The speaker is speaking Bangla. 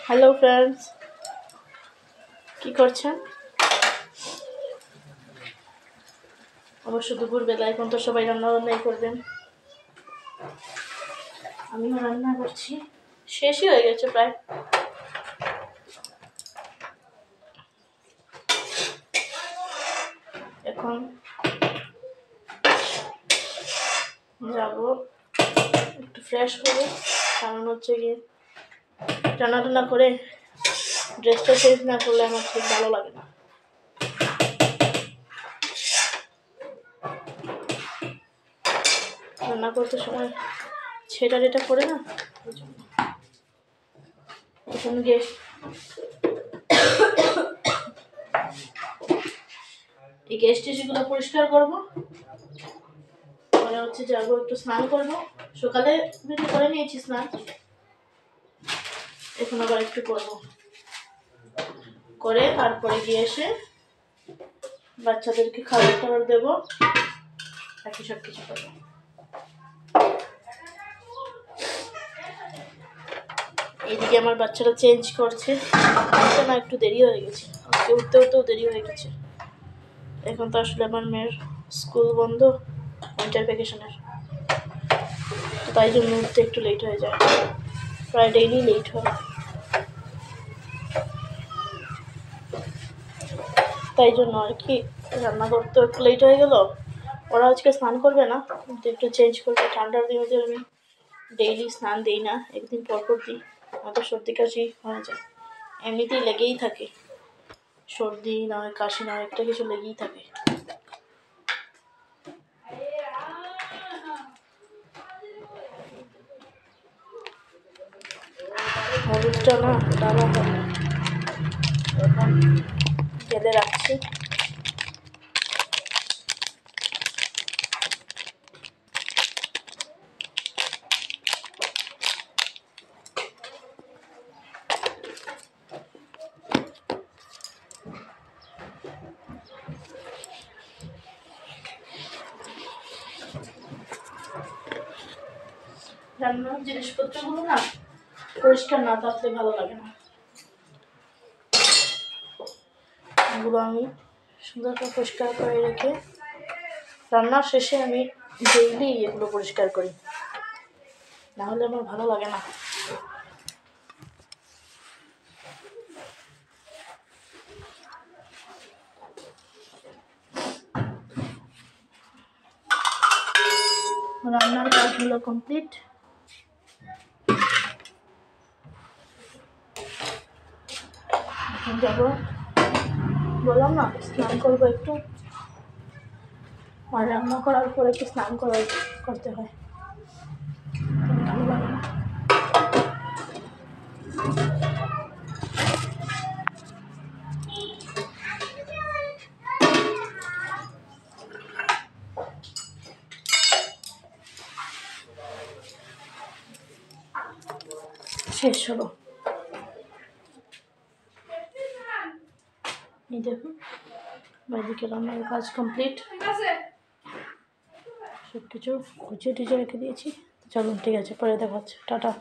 হ্যালো ফ্রেন্ডস, কি করছেন? অবশ্য দুপুরবেলা, এখন তো সবাই রান্নাবান্নাই করবেন। আমিও রান্না করছি, শেষই হয়ে গেছে প্রায়। এখন যাব একটু ফ্রেশ হবো, কারণ হচ্ছে গিয়ে টানা টানা করে ড্রেসটা চেঞ্জ না করলে আমার ঠিক ভালো লাগে না। রান্না করতে সময় ছেটা টেটা করে না, এখন গিয়ে এই গ্যাস টিস্যুগুলো পরিষ্কার করবো। পরে হচ্ছে যাবো একটু স্নান করবো। সকালে ভিডিও করে নিয়েছি স্নান, এখন আবার একটু করবো, করে তারপরে গিয়ে এসে বাচ্চাদেরকে খাবার টাবার দেবো, বাকি সব কিছু করবো। এইদিকে আমার বাচ্চারা চেঞ্জ করছে, না একটু দেরি হয়ে গেছে, আজকে উঠতেও দেরি হয়ে গেছে। এখন তো আসলে আমার মেয়ের স্কুল বন্ধ, উইন্টার ভ্যাকেশনের, তো তাই জন্য উঠতে একটু লেট হয়ে যায়, প্রায় ডেইলি লেট হয়। তাই জন্য আর কি রান্না করতে একটু লেট হয়ে গেল। ওরা আজকে স্নান করবে না, কিন্তু একটু চেঞ্জ করবে। ঠান্ডার দিনে আমি ডেইলি স্নান দিই না, একদিন পর পর দিই, আমাদের সর্দি কাশি হয়ে যায়, এমনিতেই লেগেই থাকে, সর্দি না হয় কাশি না হয় একটা কিছু লেগেই থাকে। হলুদটা না ডালা হবে, এখন গেলে রাখছি। রান্নার জিনিসপত্রগুলো না পরিষ্কার না থাকলে ভালো লাগে না। এগুলো আমি সুন্দর করে পরিষ্কার করে রেখে রান্নার শেষে আমি ডেইলি এগুলো পরিষ্কার করি, নাহলে আমার ভালো লাগে না। রান্নার কাজগুলো কমপ্লিট, এখন যাবো, বললাম না স্নান করবো একটু, আর রান্না করার পর একটু স্নান করতে হয়, ভালো লাগে না। শেষ হলো, এই দেখুন বাইদিকে রান্নার কাজ কমপ্লিট, সব কিছু গুছিয়ে টুছিয়ে রেখে দিয়েছি। চলুন ঠিক আছে, পরে দেখা হচ্ছে, টাটা।